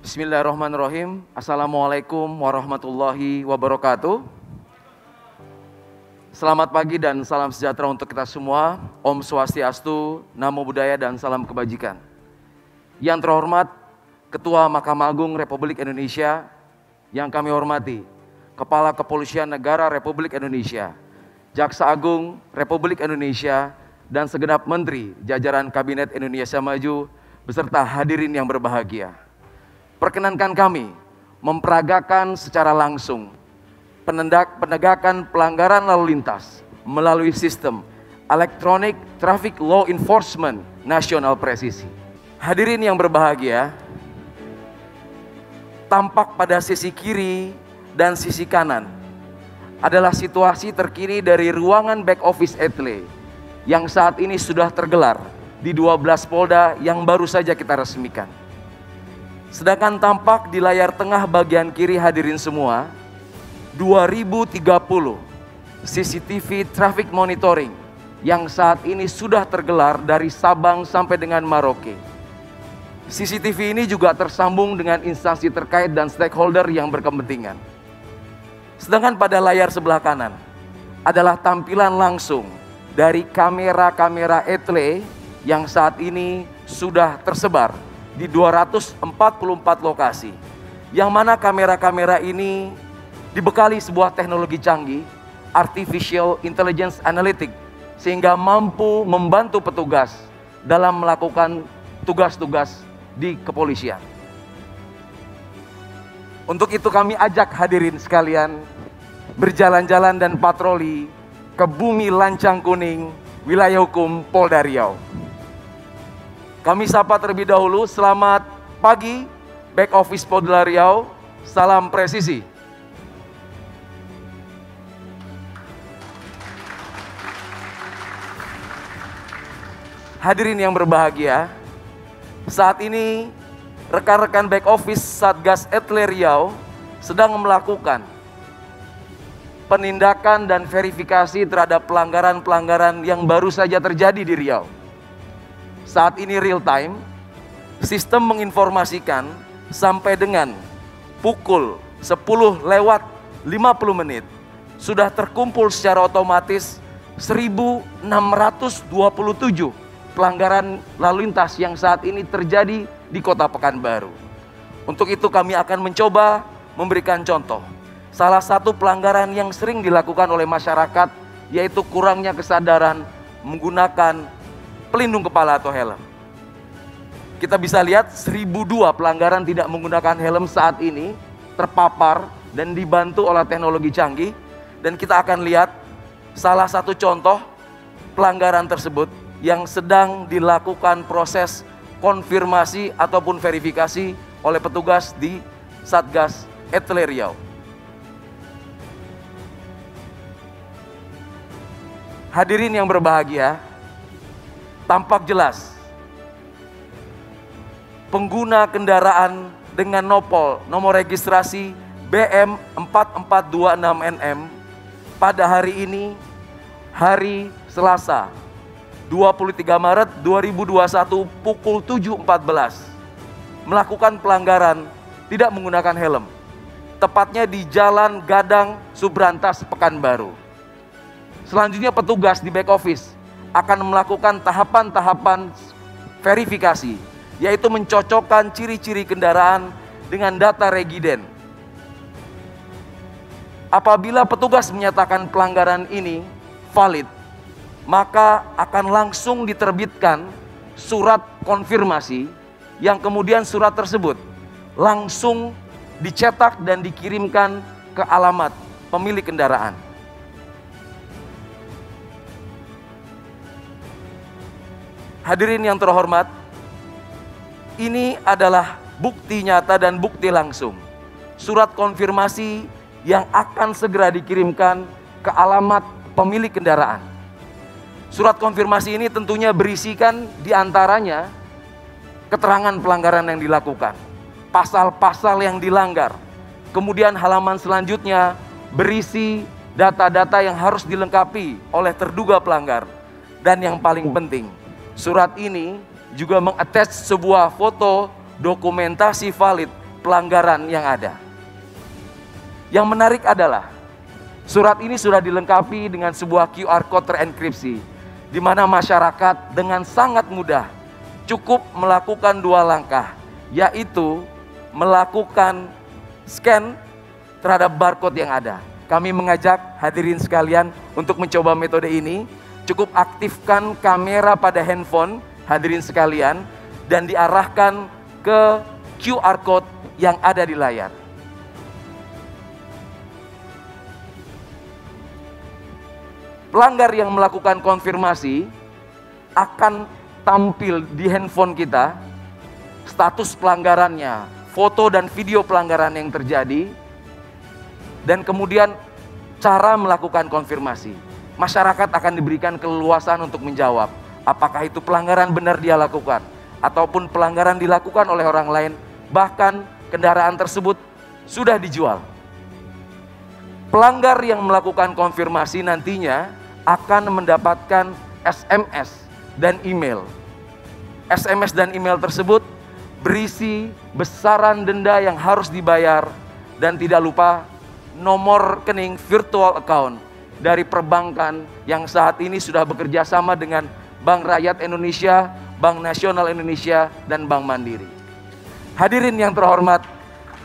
Bismillahirrahmanirrahim. Assalamualaikum warahmatullahi wabarakatuh. Selamat pagi dan salam sejahtera untuk kita semua. Om Swastiastu, Namo Buddhaya dan salam kebajikan. Yang terhormat Ketua Mahkamah Agung Republik Indonesia, yang kami hormati Kepala Kepolisian Negara Republik Indonesia, Jaksa Agung Republik Indonesia, dan segenap Menteri jajaran Kabinet Indonesia Maju beserta hadirin yang berbahagia. Perkenankan kami memperagakan secara langsung penegakan pelanggaran lalu lintas melalui sistem Electronic Traffic Law Enforcement Nasional Presisi. Hadirin yang berbahagia, tampak pada sisi kiri dan sisi kanan adalah situasi terkini dari ruangan back office Etle yang saat ini sudah tergelar di 12 Polda yang baru saja kita resmikan. Sedangkan tampak di layar tengah bagian kiri hadirin semua, 2030 CCTV traffic monitoring yang saat ini sudah tergelar dari Sabang sampai dengan Merauke. CCTV ini juga tersambung dengan instansi terkait dan stakeholder yang berkepentingan. Sedangkan pada layar sebelah kanan adalah tampilan langsung dari kamera-kamera Etle yang saat ini sudah tersebar di 244 lokasi, yang mana kamera-kamera ini dibekali sebuah teknologi canggih, Artificial Intelligence Analytics, sehingga mampu membantu petugas dalam melakukan tugas-tugas di kepolisian. Untuk itu kami ajak hadirin sekalian berjalan-jalan dan patroli ke bumi Lancang Kuning, wilayah hukum Polda Riau. Kami sapa terlebih dahulu, selamat pagi back office Polda Riau, salam presisi. Hadirin yang berbahagia, saat ini rekan-rekan back office Satgas Etle Riau sedang melakukan penindakan dan verifikasi terhadap pelanggaran-pelanggaran yang baru saja terjadi di Riau. Saat ini real time, sistem menginformasikan sampai dengan pukul 10 lewat 50 menit sudah terkumpul secara otomatis 1627 pelanggaran lalu lintas yang saat ini terjadi di Kota Pekanbaru. Untuk itu kami akan mencoba memberikan contoh. Salah satu pelanggaran yang sering dilakukan oleh masyarakat yaitu kurangnya kesadaran menggunakan pelindung kepala atau helm. Kita bisa lihat 1002 pelanggaran tidak menggunakan helm saat ini terpapar dan dibantu oleh teknologi canggih. Dan kita akan lihat salah satu contoh pelanggaran tersebut yang sedang dilakukan proses konfirmasi ataupun verifikasi oleh petugas di Satgas Etle Riau. Hadirin yang berbahagia, tampak jelas pengguna kendaraan dengan nomor registrasi BM4426NM pada hari ini, hari Selasa 23 Maret 2021 pukul 7.14 melakukan pelanggaran tidak menggunakan helm, tepatnya di Jalan Gadang Subrantas Pekanbaru. Selanjutnya petugas di back office akan melakukan tahapan-tahapan verifikasi, yaitu mencocokkan ciri-ciri kendaraan dengan data regiden. Apabila petugas menyatakan pelanggaran ini valid, maka akan langsung diterbitkan surat konfirmasi yang kemudian surat tersebut langsung dicetak dan dikirimkan ke alamat pemilik kendaraan. Hadirin yang terhormat, ini adalah bukti nyata dan bukti langsung. Surat konfirmasi yang akan segera dikirimkan ke alamat pemilik kendaraan. Surat konfirmasi ini tentunya berisikan diantaranya keterangan pelanggaran yang dilakukan, pasal-pasal yang dilanggar. Kemudian halaman selanjutnya berisi data-data yang harus dilengkapi oleh terduga pelanggar. Dan yang paling penting, surat ini juga mengattach sebuah foto dokumentasi valid pelanggaran yang ada. Yang menarik adalah surat ini sudah dilengkapi dengan sebuah QR code terenkripsi, di mana masyarakat dengan sangat mudah cukup melakukan 2 langkah, yaitu melakukan scan terhadap barcode yang ada. Kami mengajak hadirin sekalian untuk mencoba metode ini. Cukup aktifkan kamera pada handphone hadirin sekalian dan diarahkan ke QR code yang ada di layar. Pelanggar yang melakukan konfirmasi akan tampil di handphone kita status pelanggarannya, foto dan video pelanggaran yang terjadi, dan kemudian cara melakukan konfirmasi. Masyarakat akan diberikan keleluasan untuk menjawab apakah itu pelanggaran benar dia lakukan ataupun pelanggaran dilakukan oleh orang lain, bahkan kendaraan tersebut sudah dijual. Pelanggar yang melakukan konfirmasi nantinya akan mendapatkan SMS dan email. SMS dan email tersebut berisi besaran denda yang harus dibayar dan tidak lupa nomor rekening virtual account dari perbankan yang saat ini sudah bekerja sama dengan Bank Rakyat Indonesia, Bank Nasional Indonesia, dan Bank Mandiri. Hadirin yang terhormat,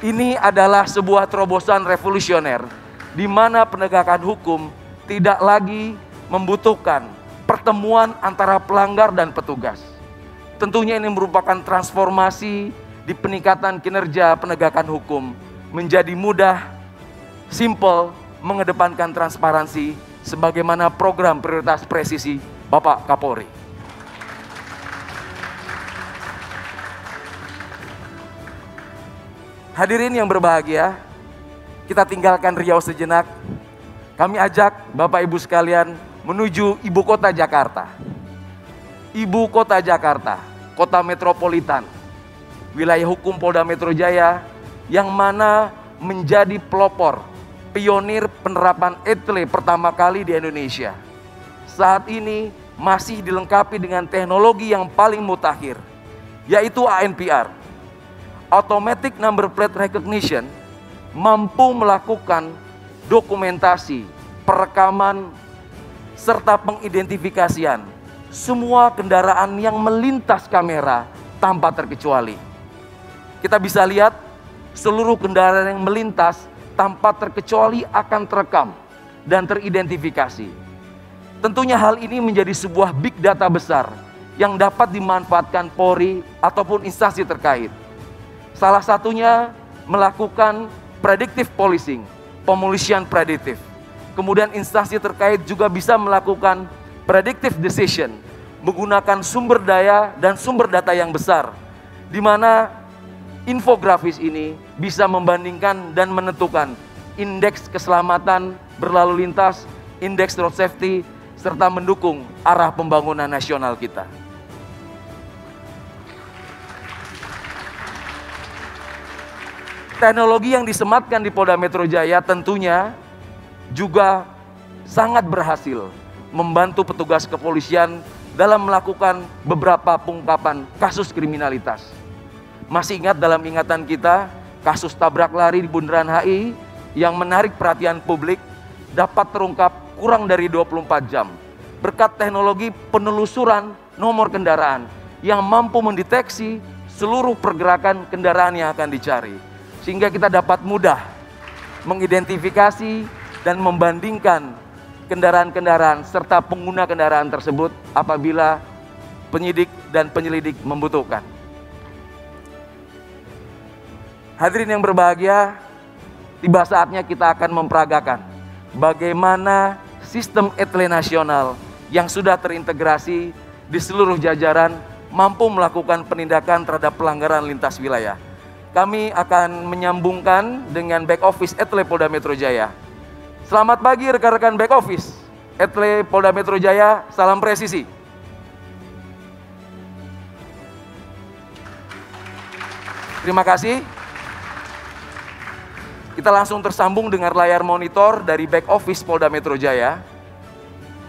ini adalah sebuah terobosan revolusioner di mana penegakan hukum tidak lagi membutuhkan pertemuan antara pelanggar dan petugas. Tentunya ini merupakan transformasi di peningkatan kinerja penegakan hukum menjadi mudah, simple, mengedepankan transparansi sebagaimana program prioritas presisi Bapak Kapolri. Hadirin yang berbahagia, kita tinggalkan Riau sejenak. Kami ajak Bapak Ibu sekalian menuju ibu kota Jakarta. Ibu kota Jakarta, kota metropolitan, wilayah hukum Polda Metro Jaya yang mana menjadi pelopor, pionir penerapan ETLE pertama kali di Indonesia. Saat ini masih dilengkapi dengan teknologi yang paling mutakhir, yaitu ANPR, Automatic Number Plate Recognition, mampu melakukan dokumentasi, perekaman, serta pengidentifikasian semua kendaraan yang melintas kamera tanpa terkecuali. Kita bisa lihat seluruh kendaraan yang melintas tanpa terkecuali akan terekam dan teridentifikasi. Tentunya hal ini menjadi sebuah big data besar yang dapat dimanfaatkan Polri ataupun instansi terkait. Salah satunya melakukan predictive policing, pemolisian prediktif. Kemudian instansi terkait juga bisa melakukan predictive decision menggunakan sumber daya dan sumber data yang besar, di mana infografis ini bisa membandingkan dan menentukan indeks keselamatan berlalu lintas, indeks road safety, serta mendukung arah pembangunan nasional kita. Teknologi yang disematkan di Polda Metro Jaya tentunya juga sangat berhasil membantu petugas kepolisian dalam melakukan beberapa pengungkapan kasus kriminalitas. Masih ingat dalam ingatan kita kasus tabrak lari di Bundaran HI yang menarik perhatian publik dapat terungkap kurang dari 24 jam berkat teknologi penelusuran nomor kendaraan yang mampu mendeteksi seluruh pergerakan kendaraan yang akan dicari, sehingga kita dapat mudah mengidentifikasi dan membandingkan kendaraan-kendaraan serta pengguna kendaraan tersebut apabila penyidik dan penyelidik membutuhkan. Hadirin yang berbahagia, tiba saatnya kita akan memperagakan bagaimana sistem ETLE nasional yang sudah terintegrasi di seluruh jajaran mampu melakukan penindakan terhadap pelanggaran lintas wilayah. Kami akan menyambungkan dengan back office ETLE Polda Metro Jaya. Selamat pagi rekan-rekan back office ETLE Polda Metro Jaya, salam presisi. Terima kasih. Kita langsung tersambung dengan layar monitor dari back office Polda Metro Jaya,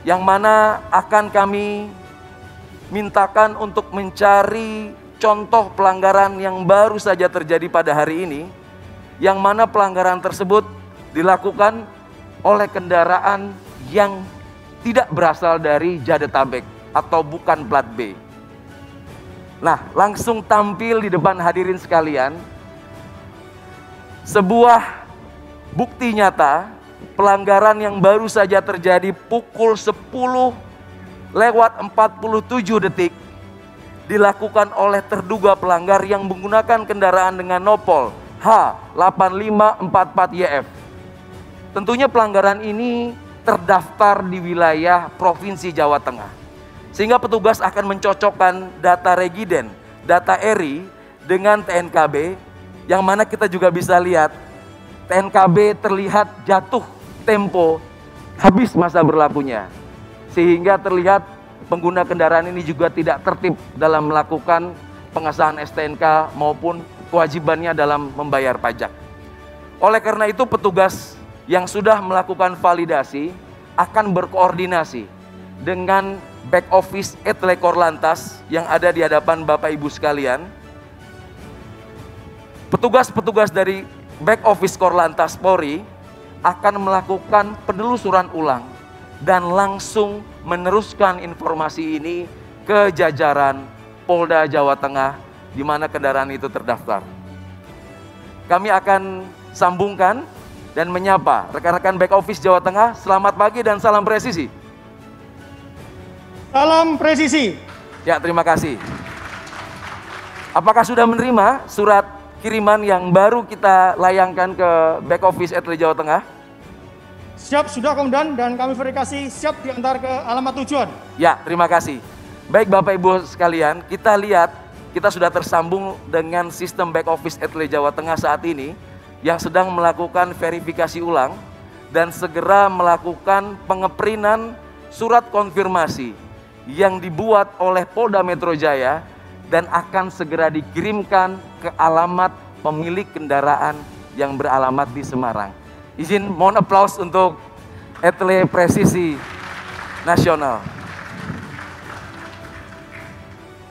yang mana akan kami mintakan untuk mencari contoh pelanggaran yang baru saja terjadi pada hari ini, yang mana pelanggaran tersebut dilakukan oleh kendaraan yang tidak berasal dari Jabodetabek atau bukan plat B. Nah, langsung tampil di depan hadirin sekalian sebuah bukti nyata pelanggaran yang baru saja terjadi pukul 10:47 detik dilakukan oleh terduga pelanggar yang menggunakan kendaraan dengan nopol H8544YF. Tentunya pelanggaran ini terdaftar di wilayah Provinsi Jawa Tengah. Sehingga petugas akan mencocokkan data regiden, data ERI dengan TNKB, yang mana kita juga bisa lihat TNKB terlihat jatuh tempo habis masa berlakunya. Sehingga terlihat pengguna kendaraan ini juga tidak tertib dalam melakukan pengesahan STNK maupun kewajibannya dalam membayar pajak. Oleh karena itu petugas yang sudah melakukan validasi akan berkoordinasi dengan back office Etle Korlantas yang ada di hadapan Bapak Ibu sekalian. Petugas-petugas dari back office Korlantas Polri akan melakukan penelusuran ulang dan langsung meneruskan informasi ini ke jajaran Polda Jawa Tengah di mana kendaraan itu terdaftar. Kami akan sambungkan dan menyapa rekan-rekan back office Jawa Tengah. Selamat pagi dan salam presisi. Salam presisi. Ya, terima kasih. Apakah sudah menerima surat kiriman yang baru kita layangkan ke back office Etle Jawa Tengah? Siap, sudah Komandan, dan kami verifikasi siap diantar ke alamat tujuan. Ya, terima kasih. Baik Bapak Ibu sekalian, kita lihat kita sudah tersambung dengan sistem back office Etle Jawa Tengah saat ini yang sedang melakukan verifikasi ulang dan segera melakukan pengeprintan surat konfirmasi yang dibuat oleh Polda Metro Jaya dan akan segera dikirimkan ke alamat pemilik kendaraan yang beralamat di Semarang. Izin mohon aplaus untuk Etle Presisi Nasional.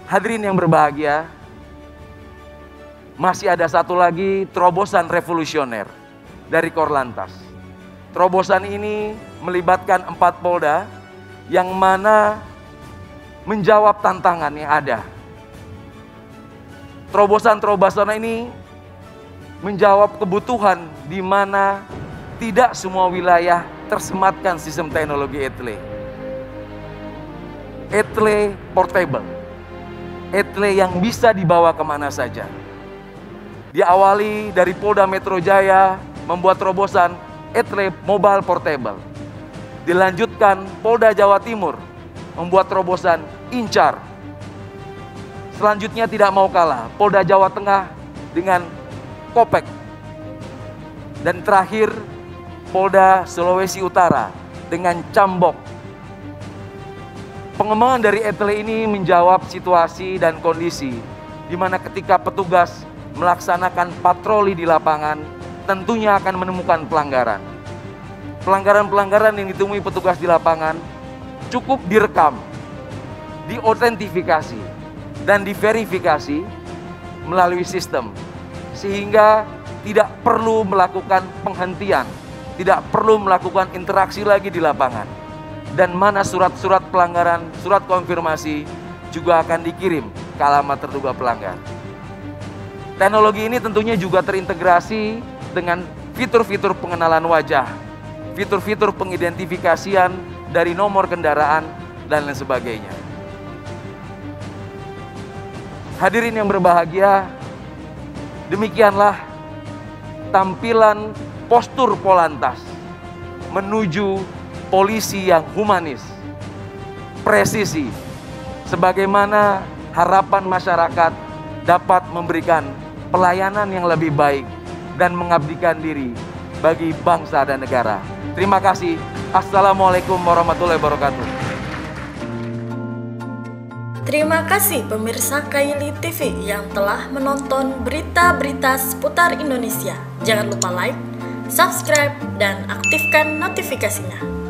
Hadirin yang berbahagia, masih ada satu lagi terobosan revolusioner dari Korlantas. Terobosan ini melibatkan 4 Polda yang mana menjawab tantangan yang ada. Terobosan ini menjawab kebutuhan di mana tidak semua wilayah tersematkan sistem teknologi Etle. Etle portable. Etle yang bisa dibawa kemana saja. Diawali dari Polda Metro Jaya membuat terobosan Etle Mobile Portable. Dilanjutkan Polda Jawa Timur membuat terobosan Incar. Selanjutnya tidak mau kalah Polda Jawa Tengah dengan Kopek. Dan terakhir Polda Sulawesi Utara dengan Cambok. Pengembangan dari Etle ini menjawab situasi dan kondisi di mana ketika petugas melaksanakan patroli di lapangan, tentunya akan menemukan pelanggaran. Pelanggaran-pelanggaran yang ditemui petugas di lapangan cukup direkam, diautentifikasi, dan diverifikasi melalui sistem. Sehingga tidak perlu melakukan penghentian, tidak perlu melakukan interaksi lagi di lapangan. Dan mana surat-surat pelanggaran, surat konfirmasi juga akan dikirim ke alamat terduga pelanggar. Teknologi ini tentunya juga terintegrasi dengan fitur-fitur pengenalan wajah, fitur-fitur pengidentifikasian dari nomor kendaraan, dan lain sebagainya. Hadirin yang berbahagia, demikianlah tampilan postur Polantas menuju polisi yang humanis, presisi, sebagaimana harapan masyarakat dapat memberikan pelayanan yang lebih baik dan mengabdikan diri bagi bangsa dan negara. Terima kasih. Assalamualaikum warahmatullahi wabarakatuh. Terima kasih pemirsa Kaili TV yang telah menonton berita-berita seputar Indonesia. Jangan lupa like, subscribe, dan aktifkan notifikasinya.